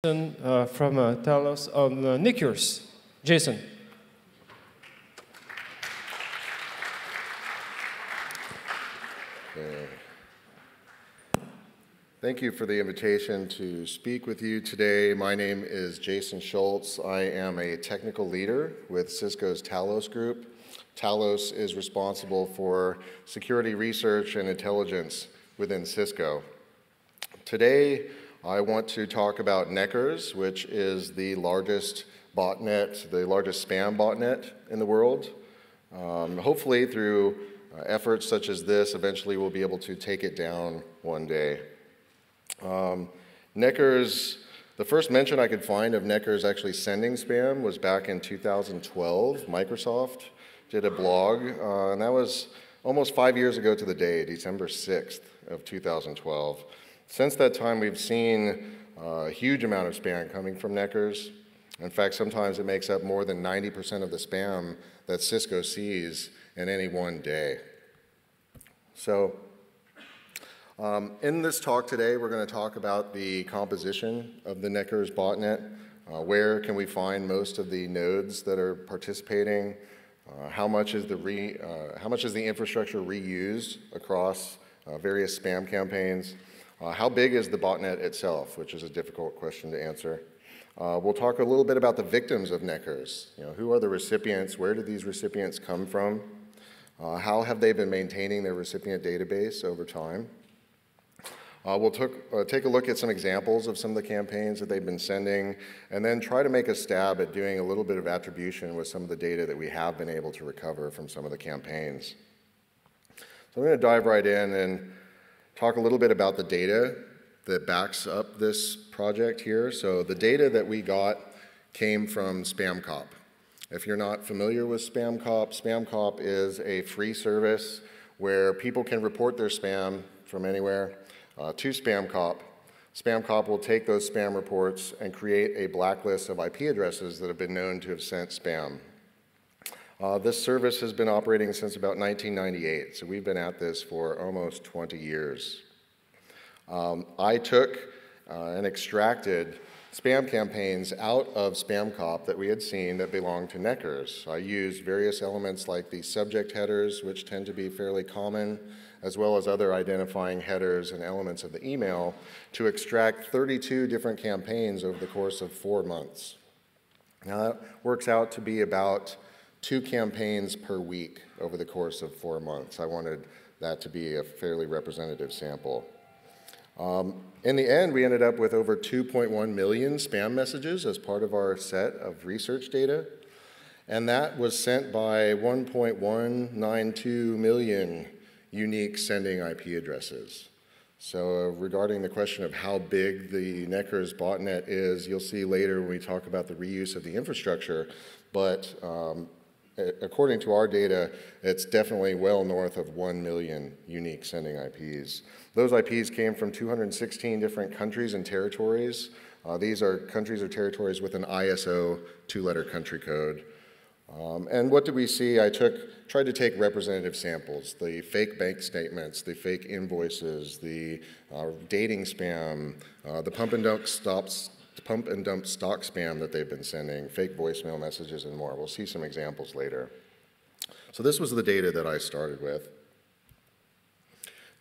From Talos on Necurs. Jaeson. Thank you for the invitation to speak with you today. My name is Jaeson Schultz. I am a technical leader with Cisco's Talos group. Talos is responsible for security research and intelligence within Cisco. Today, I want to talk about Necurs, which is the largest botnet, the largest spam botnet in the world. Hopefully, through efforts such as this, eventually we'll be able to take it down one day. Necurs, the first mention I could find of Necurs actually sending spam was back in 2012. Microsoft did a blog, and that was almost 5 years ago to the day, December 6th of 2012. Since that time, we've seen a huge amount of spam coming from Necurs. In fact, sometimes it makes up more than 90% of the spam that Cisco sees in any one day. So, in this talk today, we're going to talk about the composition of the Necurs botnet. Where can we find most of the nodes that are participating? How much is the infrastructure reused across various spam campaigns? How big is the botnet itself, which is a difficult question to answer. We'll talk a little bit about the victims of Necurs. Who are the recipients? Where did these recipients come from? How have they been maintaining their recipient database over time? We'll take a look at some examples of some of the campaigns that they've been sending, and then try to make a stab at doing a little bit of attribution with some of the data that we have been able to recover from some of the campaigns. So I'm going to dive right in and talk a little bit about the data that backs up this project here. So the data that we got came from SpamCop. If you're not familiar with SpamCop, SpamCop is a free service where people can report their spam from anywhere to SpamCop. SpamCop will take those spam reports and create a blacklist of IP addresses that have been known to have sent spam. This service has been operating since about 1998, so we've been at this for almost 20 years. I took and extracted spam campaigns out of SpamCop that we had seen that belonged to Necurs. I used various elements like the subject headers, which tend to be fairly common, as well as other identifying headers and elements of the email to extract 32 different campaigns over the course of 4 months. Now that works out to be about 2 campaigns per week over the course of 4 months. I wanted that to be a fairly representative sample. In the end, we ended up with over 2.1 million spam messages as part of our set of research data, and that was sent by 1.192 million unique sending IP addresses. So regarding the question of how big the Necurs botnet is, you'll see later when we talk about the reuse of the infrastructure, but according to our data, it's definitely well north of 1 million unique sending IPs. Those IPs came from 216 different countries and territories. These are countries or territories with an ISO 2-letter country code. And what did we see? I tried to take representative samples, the fake bank statements, the fake invoices, the dating spam, the pump and dump stock spam that they've been sending, fake voicemail messages, and more. We'll see some examples later. So this was the data that I started with.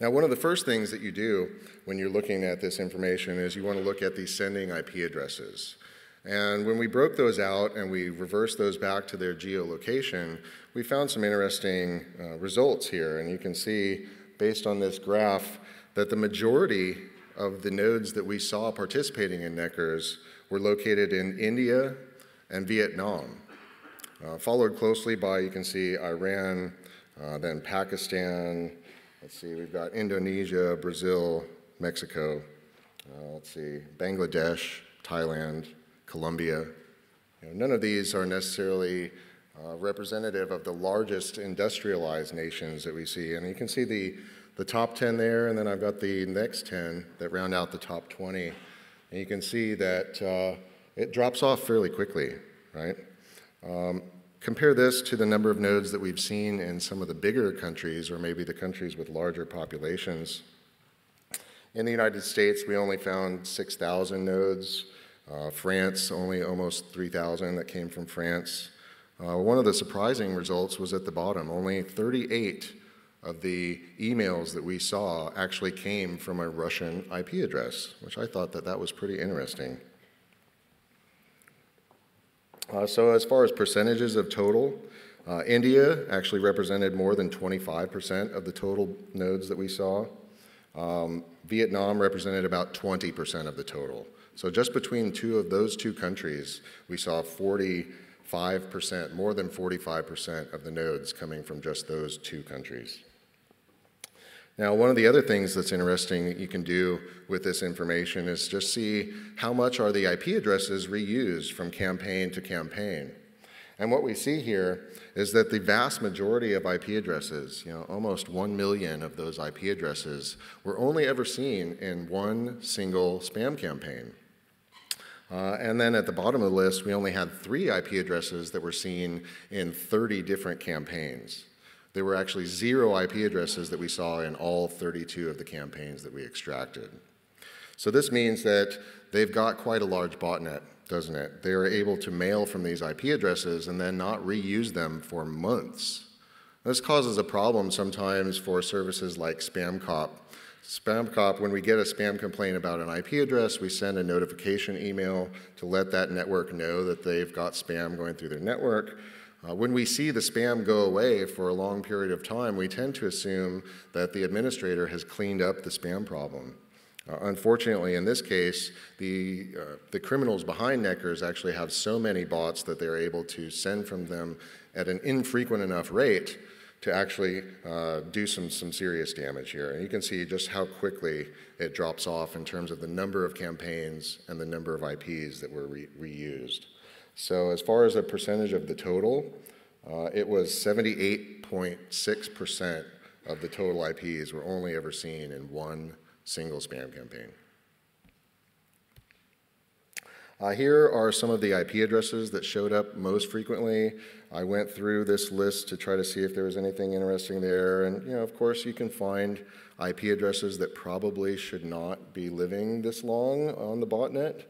Now, one of the first things that you do when you're looking at this information is you want to look at the sending IP addresses. And when we broke those out and we reversed those back to their geolocation, we found some interesting results here. And you can see, based on this graph, that the majority of the nodes that we saw participating in Necurs were located in India and Vietnam, followed closely by, you can see, Iran, then Pakistan. Let's see, we've got Indonesia, Brazil, Mexico, let's see, Bangladesh, Thailand, Colombia. None of these are necessarily representative of the largest industrialized nations that we see. And you can see the top 10 there, and then I've got the next 10 that round out the top 20. And you can see that it drops off fairly quickly, right? Compare this to the number of nodes that we've seen in some of the bigger countries, or maybe the countries with larger populations. In the United States, we only found 6,000 nodes. France, only almost 3,000 that came from France. One of the surprising results was at the bottom. Only 38 of the emails that we saw actually came from a Russian IP address, which I thought that was pretty interesting. So as far as percentages of total, India actually represented more than 25% of the total nodes that we saw. Vietnam represented about 20% of the total. So just between those two countries, we saw 45%, more than 45% of the nodes coming from just those two countries. Now, one of the other things that's interesting that you can do with this information is just see how much are the IP addresses reused from campaign to campaign. And what we see here is that the vast majority of IP addresses, almost 1 million of those IP addresses, were only ever seen in one single spam campaign. And then at the bottom of the list, we only had 3 IP addresses that were seen in 30 different campaigns. There were actually 0 IP addresses that we saw in all 32 of the campaigns that we extracted. So this means that they've got quite a large botnet, doesn't it? They are able to mail from these IP addresses and then not reuse them for months. This causes a problem sometimes for services like SpamCop. SpamCop, when we get a spam complaint about an IP address, we send a notification email to let that network know that they've got spam going through their network. When we see the spam go away for a long period of time, we tend to assume that the administrator has cleaned up the spam problem. Unfortunately, in this case, the criminals behind Necurs actually have so many bots that they're able to send from them at an infrequent enough rate to actually do some serious damage here. And you can see just how quickly it drops off in terms of the number of campaigns and the number of IPs that were reused. So as far as a percentage of the total, it was 78.6% of the total IPs were only ever seen in one single spam campaign. Here are some of the IP addresses that showed up most frequently. I went through this list to try to see if there was anything interesting there. And, of course, you can find IP addresses that probably should not be living this long on the botnet.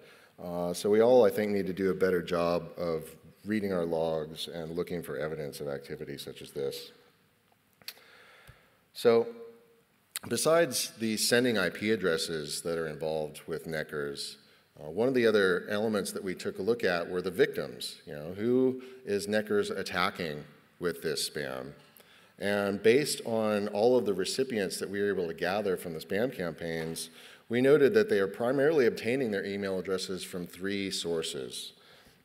So we all, I think, need to do a better job of reading our logs and looking for evidence of activity such as this. So besides the sending IP addresses that are involved with Necurs, one of the other elements that we took a look at were the victims. Who is Necurs attacking with this spam? And based on all of the recipients that we were able to gather from the spam campaigns, we noted that they are primarily obtaining their email addresses from 3 sources.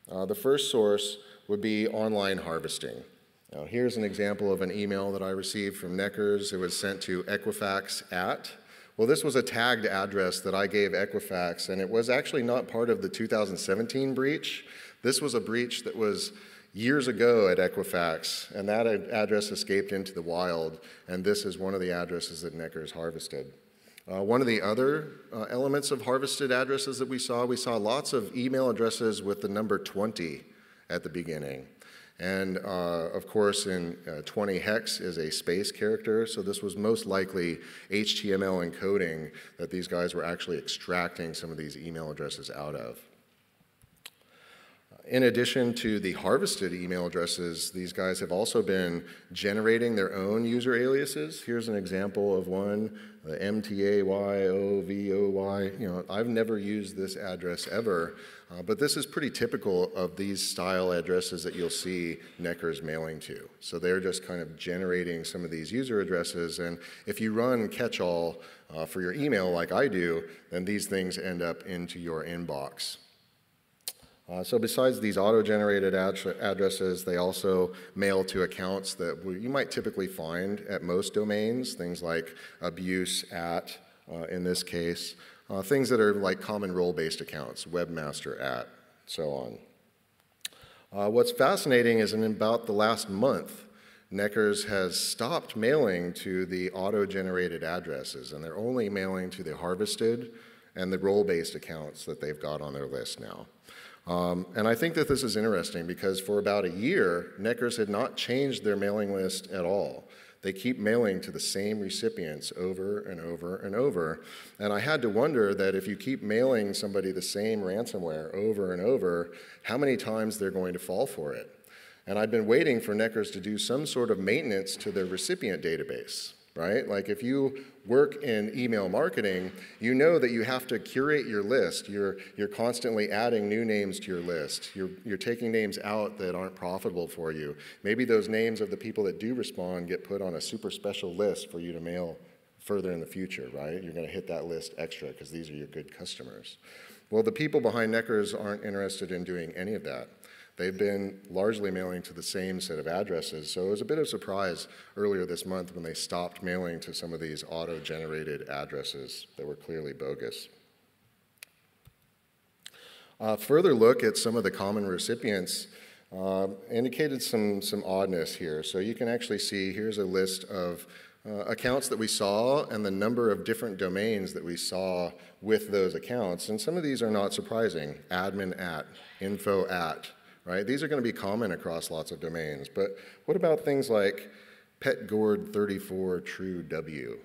The first source would be online harvesting. Now, here's an example of an email that I received from Necurs. It was sent to Equifax@. Well, this was a tagged address that I gave Equifax, and it was actually not part of the 2017 breach. This was a breach that was years ago at Equifax, and that address escaped into the wild, and this is one of the addresses that Necurs harvested. One of the other elements of harvested addresses that we saw lots of email addresses with the number 20 at the beginning. And of course, in 20 hex is a space character, so this was most likely HTML encoding that these guys were actually extracting some of these email addresses out of. In addition to the harvested email addresses, these guys have also been generating their own user aliases. Here's an example of one, the MTAYOVOY. I've never used this address ever, but this is pretty typical of these style addresses that you'll see Necurs mailing to. So they're just kind of generating some of these user addresses, and if you run catch-all for your email like I do, then these things end up into your inbox. So besides these auto-generated addresses, they also mail to accounts that you might typically find at most domains, things like abuse at, in this case, things that are like common role-based accounts, webmaster at, so on. What's fascinating is in about the last month, Necurs has stopped mailing to the auto-generated addresses, and they're only mailing to the harvested and the role-based accounts that they've got on their list now. And I think that this is interesting because for about a year, Necurs had not changed their mailing list at all. They keep mailing to the same recipients over and over and over. And I had to wonder that if you keep mailing somebody the same ransomware over and over, how many times they're going to fall for it. And I'd been waiting for Necurs to do some sort of maintenance to their recipient database, right? Like if you work in email marketing, you know that you have to curate your list. You're constantly adding new names to your list. You're taking names out that aren't profitable for you. Maybe those names of the people that do respond get put on a super special list for you to mail further in the future, right? You're going to hit that list extra because these are your good customers. Well, the people behind Necurs aren't interested in doing any of that. They've been largely mailing to the same set of addresses, so it was a bit of a surprise earlier this month when they stopped mailing to some of these auto-generated addresses that were clearly bogus. Further look at some of the common recipients indicated some oddness here. So you can actually see here's a list of accounts that we saw and the number of different domains that we saw with those accounts. And some of these are not surprising. Admin at, info at. Right? These are going to be common across lots of domains. But what about things like petgord34truew?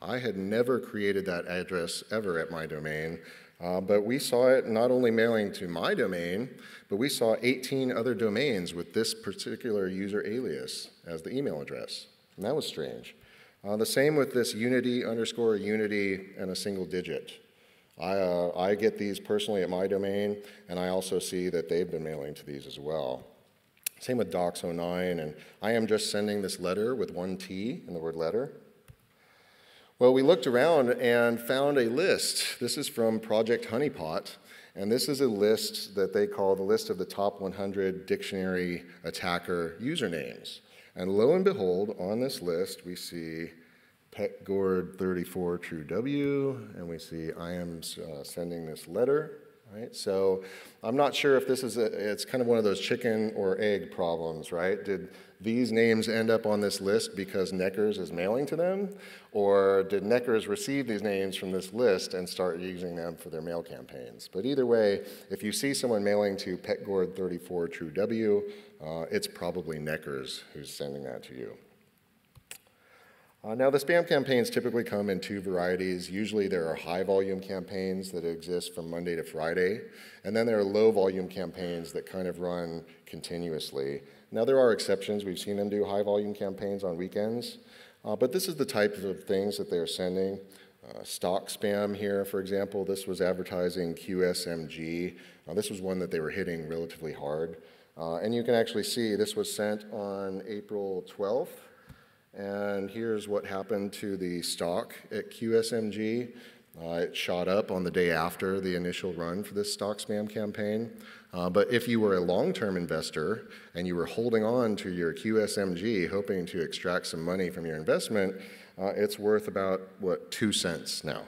I had never created that address ever at my domain, but we saw it not only mailing to my domain, but we saw 18 other domains with this particular user alias as the email address. And that was strange. The same with this unity underscore unity and a single digit. I get these personally at my domain, and I also see that they've been mailing to these as well. Same with docs09, and I am just sending this letter with one T in the word letter. Well, we looked around and found a list. This is from Project Honeypot, and this is a list that they call the list of the top 100 dictionary attacker usernames. And lo and behold, on this list, we see petgord34truew, and we see I am sending this letter, right? So I'm not sure if this is it's kind of one of those chicken or egg problems, right? Did these names end up on this list because Necurs is mailing to them? Or did Necurs receive these names from this list and start using them for their mail campaigns? But either way, if you see someone mailing to petgord34truew, it's probably Necurs who's sending that to you. Now, the spam campaigns typically come in two varieties. Usually there are high-volume campaigns that exist from Monday to Friday, and then there are low-volume campaigns that kind of run continuously. Now, there are exceptions. We've seen them do high-volume campaigns on weekends, but this is the type of things that they're sending. Stock spam here, for example, this was advertising QSMG. This was one that they were hitting relatively hard. And you can actually see this was sent on April 12th. And here's what happened to the stock at QSMG. It shot up on the day after the initial run for this stock spam campaign. But if you were a long-term investor and you were holding on to your QSMG, hoping to extract some money from your investment, it's worth about, what, 2 cents now.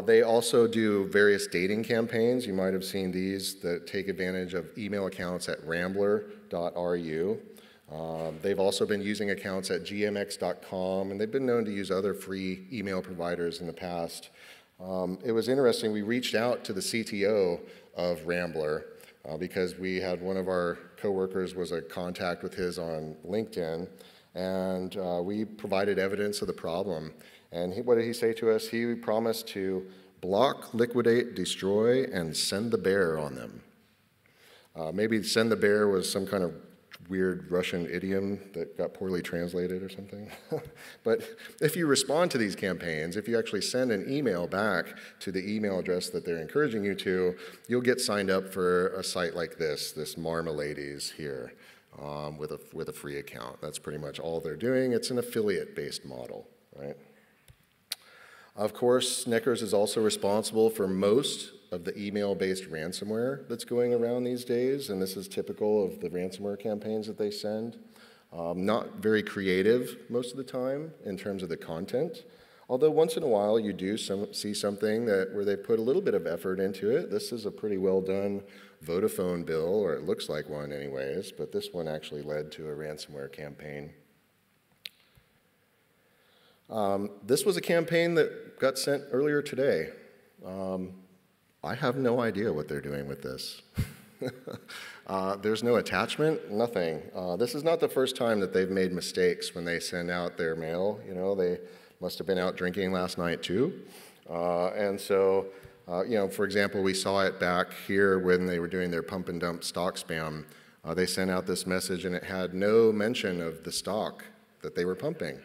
They also do various dating campaigns. You might have seen these that take advantage of email accounts at rambler.ru. They've also been using accounts at gmx.com, and they've been known to use other free email providers in the past. It was interesting, we reached out to the CTO of Rambler because we had one of our coworkers was a contact with his on LinkedIn, and we provided evidence of the problem. And what did he say to us? He promised to block, liquidate, destroy, and send the bear on them. Maybe send the bear was some kind of weird Russian idiom that got poorly translated or something. But if you respond to these campaigns, if you actually send an email back to the email address that they're encouraging you to, you'll get signed up for a site like this Marmalades here with a free account. That's pretty much all they're doing. It's an affiliate-based model, right? Of course, Necurs is also responsible for most of the email-based ransomware that's going around these days, and this is typical of the ransomware campaigns that they send. Not very creative most of the time in terms of the content, although once in a while you do see something where they put a little bit of effort into it. This is a pretty well done Vodafone bill, or it looks like one anyways, but this one actually led to a ransomware campaign. This was a campaign that got sent earlier today. I have no idea what they're doing with this. There's no attachment, nothing. This is not the first time that they've made mistakes when they send out their mail. You know, they must have been out drinking last night too. And so, you know, for example, we saw it back here when they were doing their pump and dump stock spam. They sent out this message and it had no mention of the stock that they were pumping.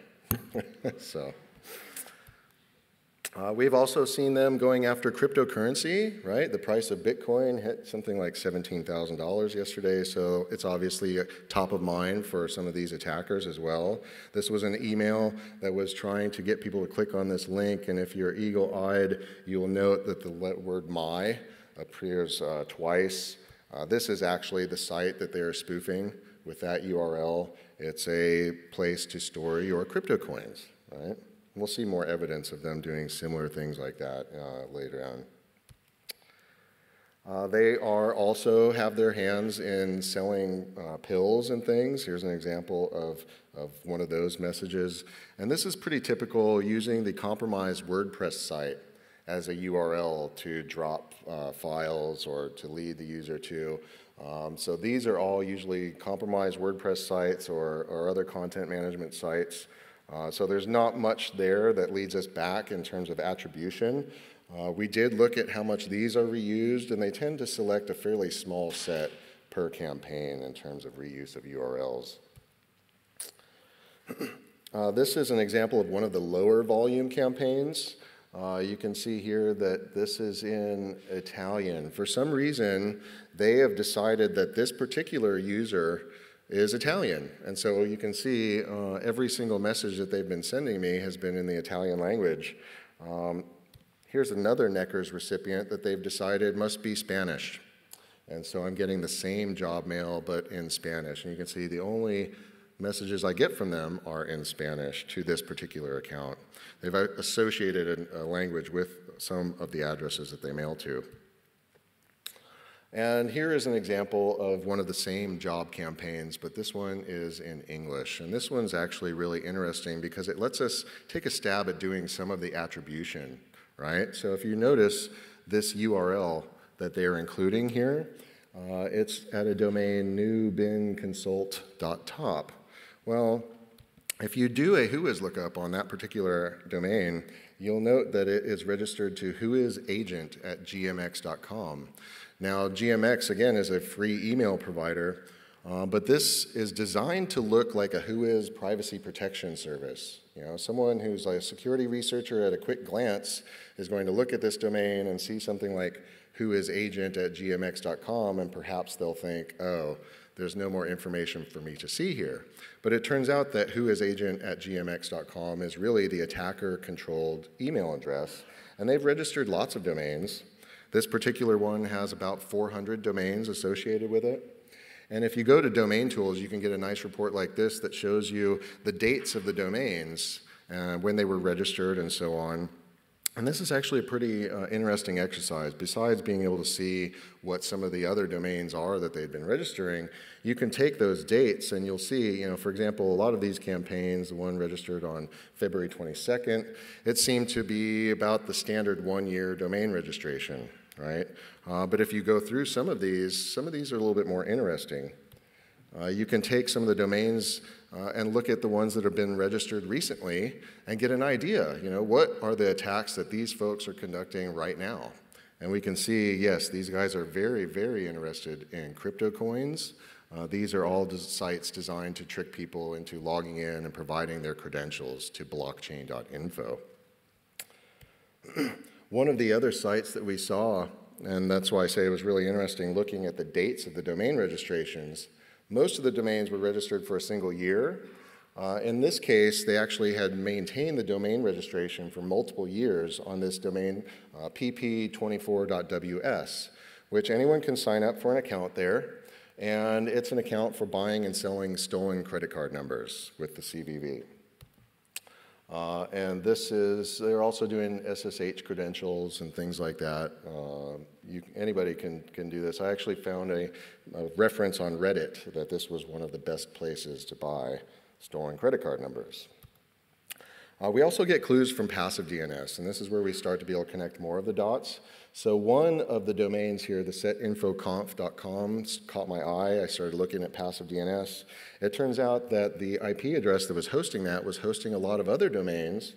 So. We've also seen them going after cryptocurrency, right? The price of Bitcoin hit something like $17,000 yesterday, so it's obviously top of mind for some of these attackers as well. This was an email that was trying to get people to click on this link, and if you're eagle-eyed, you'll note that the word "my" appears twice. This is actually the site that they're spoofing with that URL. It's a place to store your crypto coins, right? We'll see more evidence of them doing similar things like that later on. They are also have their hands in selling pills and things. Here's an example of one of those messages. And this is pretty typical, using the compromised WordPress site as a URL to drop files or to lead the user to. So these are all usually compromised WordPress sites or other content management sites. So there's not much there that leads us back in terms of attribution. We did look at how much these are reused, and they tend to select a fairly small set per campaign in terms of reuse of URLs. This is an example of one of the lower volume campaigns. You can see here that this is in Italian. For some reason, they have decided that this particular user is Italian. And so you can see every single message that they've been sending me has been in the Italian language. Here's another Necurs recipient that they've decided must be Spanish. And so I'm getting the same job mail, but in Spanish. And you can see the only messages I get from them are in Spanish to this particular account. They've associated a language with some of the addresses that they mail to. And here is an example of one of the same job campaigns, but this one is in English. And this one's actually really interesting because it lets us take a stab at doing some of the attribution, right? So if you notice this URL that they're including here, it's at a domain newbinconsult.top. Well, if you do a whois lookup on that particular domain, you'll note that it is registered to whoisagent@gmx.com. Now, GMX, again, is a free email provider, but this is designed to look like a whois privacy protection service. You know, someone who's like a security researcher at a quick glance is going to look at this domain and see something like whoisagent@gmx.com, and perhaps they'll think, oh, there's no more information for me to see here. But it turns out that whoisagent@gmx.com is really the attacker-controlled email address, and they've registered lots of domains. This particular one has about 400 domains associated with it. And if you go to Domain Tools, you can get a nice report like this that shows you the dates of the domains, when they were registered and so on. And this is actually a pretty interesting exercise. Besides being able to see what some of the other domains are that they've been registering, you can take those dates and you'll see, you know, for example, a lot of these campaigns, the one registered on February 22nd, it seemed to be about the standard 1-year domain registration, right? But if you go through some of these are a little bit more interesting. You can take some of the domains and look at the ones that have been registered recently and get an idea, you know, what are the attacks that these folks are conducting right now? And we can see, yes, these guys are very, very interested in crypto coins. These are all sites designed to trick people into logging in and providing their credentials to blockchain.info. One of the other sites that we saw, and that's why I say it was really interesting looking at the dates of the domain registrations, most of the domains were registered for a single year. In this case, they actually had maintained the domain registration for multiple years on this domain, pp24.ws, which anyone can sign up for an account there. And it's an account for buying and selling stolen credit card numbers with the CVV. And they're also doing SSH credentials and things like that. Anybody can do this. I actually found a reference on Reddit that this was one of the best places to buy stolen credit card numbers. We also get clues from Passive DNS, and this is where we start to be able to connect more of the dots. So one of the domains here, the setinfoconf.com, caught my eye. I started looking at Passive DNS. It turns out that the IP address that was hosting that was hosting a lot of other domains,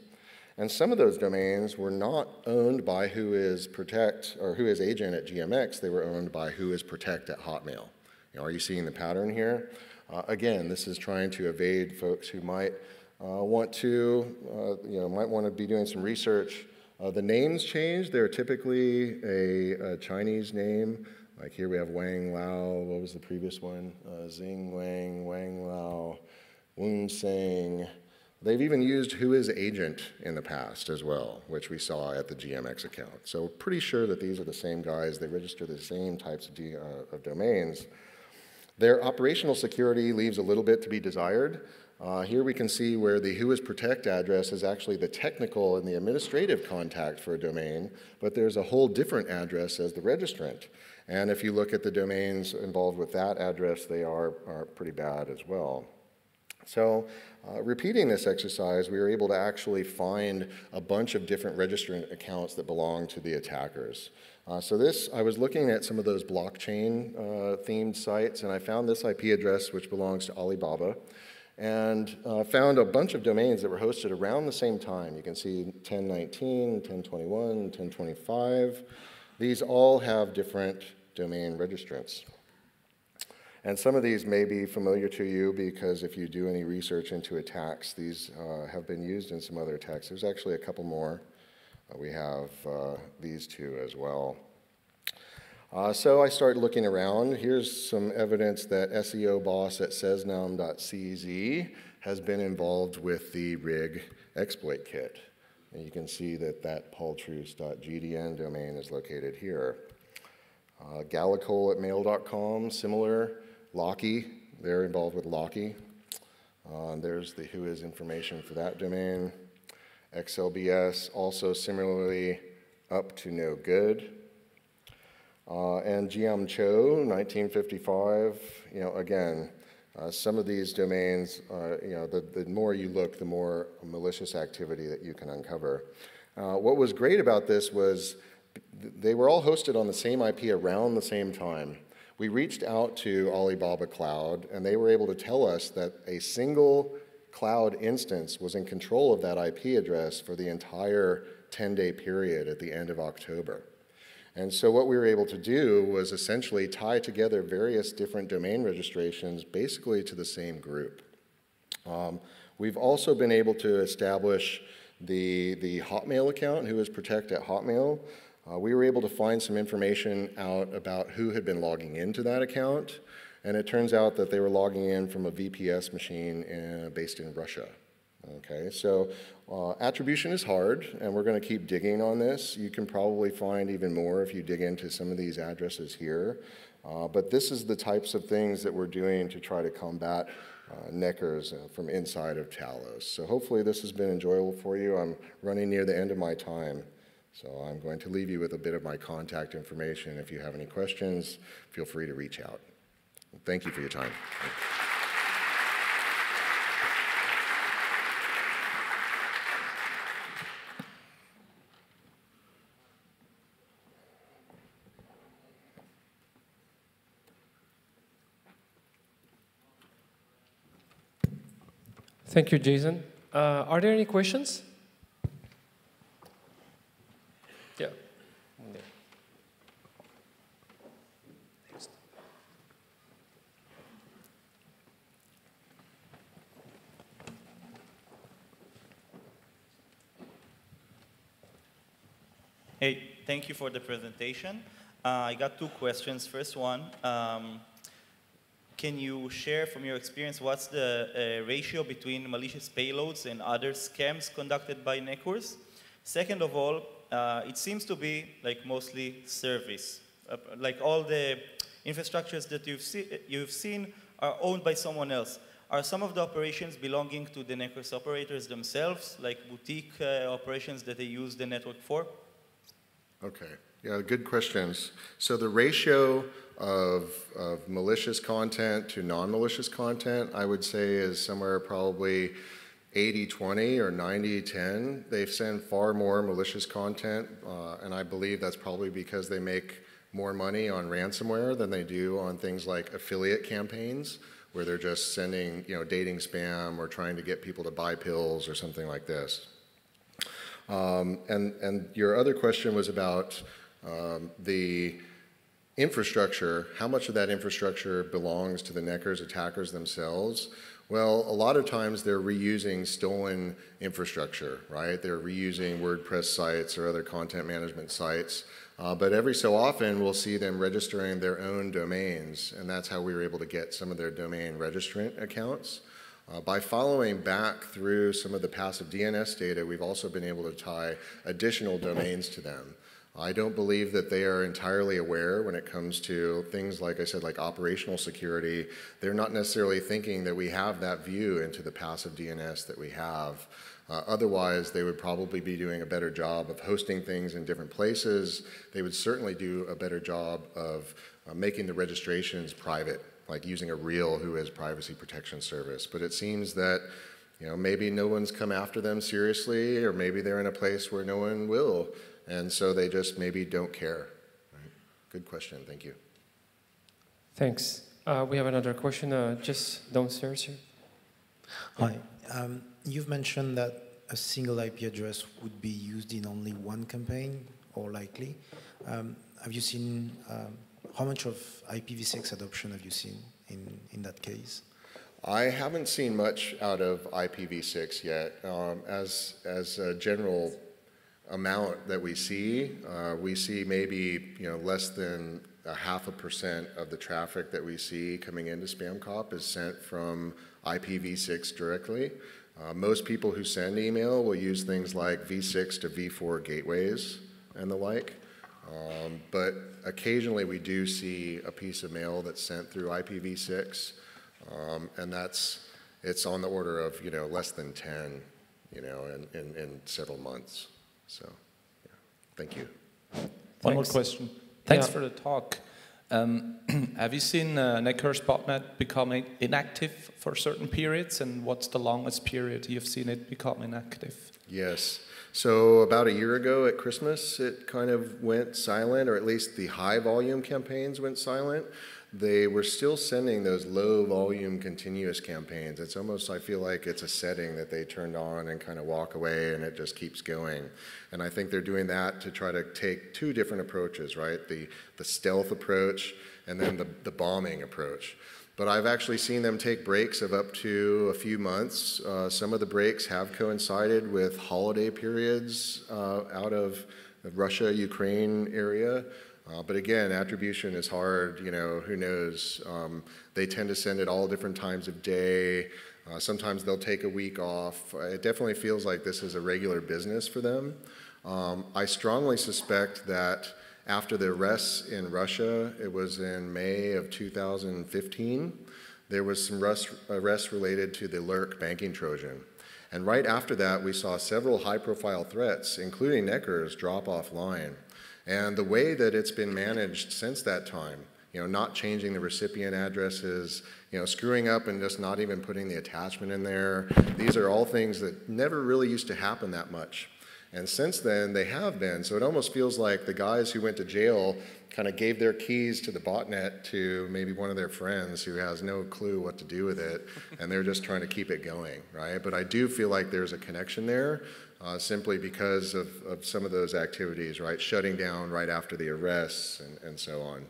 and some of those domains were not owned by whoisprotect or whoisagent at GMX. They were owned by whoisprotect at Hotmail. Are you seeing the pattern here? Again, this is trying to evade folks who might want to be doing some research. The names changed. They're typically a Chinese name. Like here we have Wang Lao. What was the previous one? Xing Wang, Wang Lao, Wen Seng. They've even used whoisagent in the past as well, which we saw at the GMX account. So pretty sure that these are the same guys. They register the same types of domains. Their operational security leaves a little bit to be desired. Here we can see where the whoisprotect address is actually the technical and the administrative contact for a domain, but there's a whole different address as the registrant. And if you look at the domains involved with that address, they are pretty bad as well. So repeating this exercise, we were able to actually find a bunch of different registrant accounts that belong to the attackers. I was looking at some of those blockchain themed sites, and I found this IP address which belongs to Alibaba, and found a bunch of domains that were hosted around the same time. You can see 1019, 1021, 1025. These all have different domain registrants. And some of these may be familiar to you because if you do any research into attacks, these have been used in some other attacks. There's actually a couple more. We have these two as well. So I started looking around. Here's some evidence that SEO boss at sesnam.cz has been involved with the RIG exploit kit. And you can see that paultruce.gdn domain is located here. Gallicole at mail.com, similar. Locky, they're involved with Locky. There's the whois information for that domain. XLBS, also similarly up to no good. And Jiam Cho, 1955, again, some of these domains, the more you look, the more malicious activity that you can uncover. What was great about this was they were all hosted on the same IP around the same time. We reached out to Alibaba Cloud, and they were able to tell us that a single cloud instance was in control of that IP address for the entire 10-day period at the end of October. And so what we were able to do was essentially tie together various different domain registrations basically to the same group. We've also been able to establish the Hotmail account, whoisprotect at Hotmail. We were able to find some information out about who had been logging into that account, and it turns out that they were logging in from a VPS machine based in Russia. Okay, so attribution is hard, and we're going to keep digging on this. You can probably find even more if you dig into some of these addresses here. But this is the types of things that we're doing to try to combat Necurs from inside of Talos. So hopefully this has been enjoyable for you. I'm running near the end of my time, so I'm going to leave you with a bit of my contact information. If you have any questions, feel free to reach out. Thank you for your time. Thank you, Jaeson. Are there any questions? Yeah. Hey, thank you for the presentation. I got two questions. First one, can you share from your experience what's the ratio between malicious payloads and other scams conducted by Necurs? Second of all, it seems to be like mostly service. Like all the infrastructures that you've seen are owned by someone else. Are some of the operations belonging to the Necurs operators themselves, like boutique operations that they use the network for? Okay, yeah, good questions. So the ratio of malicious content to non-malicious content, I would say is somewhere probably 80-20 or 90-10. They send far more malicious content, and I believe that's probably because they make more money on ransomware than they do on things like affiliate campaigns, where they're just sending, dating spam or trying to get people to buy pills or something like this. And your other question was about the infrastructure. How much of that infrastructure belongs to the Necurs attackers themselves? Well, a lot of times they're reusing stolen infrastructure, right? They're reusing WordPress sites or other content management sites. But every so often, we'll see them registering their own domains, and that's how we were able to get some of their domain registrant accounts. By following back through some of the passive DNS data, we've also been able to tie additional domains to them. I don't believe that they are entirely aware when it comes to things, like I said, like operational security. They're not necessarily thinking that we have that view into the passive DNS that we have. Otherwise, they would probably be doing a better job of hosting things in different places. They would certainly do a better job of making the registrations private, like using a real WHOIS privacy protection service. But it seems that maybe no one's come after them seriously, or maybe they're in a place where no one will. And so they just maybe don't care. Right? Good question. Thank you. Thanks. We have another question just downstairs here. Hi. You've mentioned that a single IP address would be used in only one campaign, or likely. Have you seen, how much of IPv6 adoption have you seen in that case? I haven't seen much out of IPv6 yet. As a general amount that we see maybe less than 0.5% of the traffic that we see coming into SpamCop is sent from IPv6 directly. Most people who send email will use things like V6 to V4 gateways and the like. But occasionally we do see a piece of mail that's sent through IPv6, and it's on the order of less than 10, in several months. So, yeah. Thank you. One more question. Thanks for the talk. Have you seen Necurs botnet becoming inactive for certain periods, and what's the longest period you've seen it become inactive? Yes. So about a year ago at Christmas, it kind of went silent, or at least the high volume campaigns went silent. They were still sending those low volume continuous campaigns. It's almost, I feel like it's a setting that they turned on and kind of walk away, and it just keeps going. And I think they're doing that to try to take two different approaches, right? The stealth approach and then the bombing approach. But I've actually seen them take breaks of up to a few months. Some of the breaks have coincided with holiday periods out of the Russia-Ukraine area. But again, attribution is hard, who knows. They tend to send at all different times of day. Sometimes they'll take a week off. It definitely feels like this is a regular business for them. I strongly suspect that after the arrests in Russia, it was in May of 2015, there was some arrests related to the Lurk banking Trojan. And right after that, we saw several high-profile threats, including Necurs, drop offline. And the way that it's been managed since that time, not changing the recipient addresses, screwing up and just not even putting the attachment in there, these are all things that never really used to happen that much. And since then, they have been. So it almost feels like the guys who went to jail kind of gave their keys to the botnet to maybe one of their friends who has no clue what to do with it, and they're just trying to keep it going, right? But I do feel like there's a connection there, simply because of some of those activities, right? Shutting down right after the arrests and so on.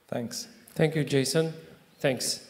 Thanks. Thank you, Jaeson. Thanks.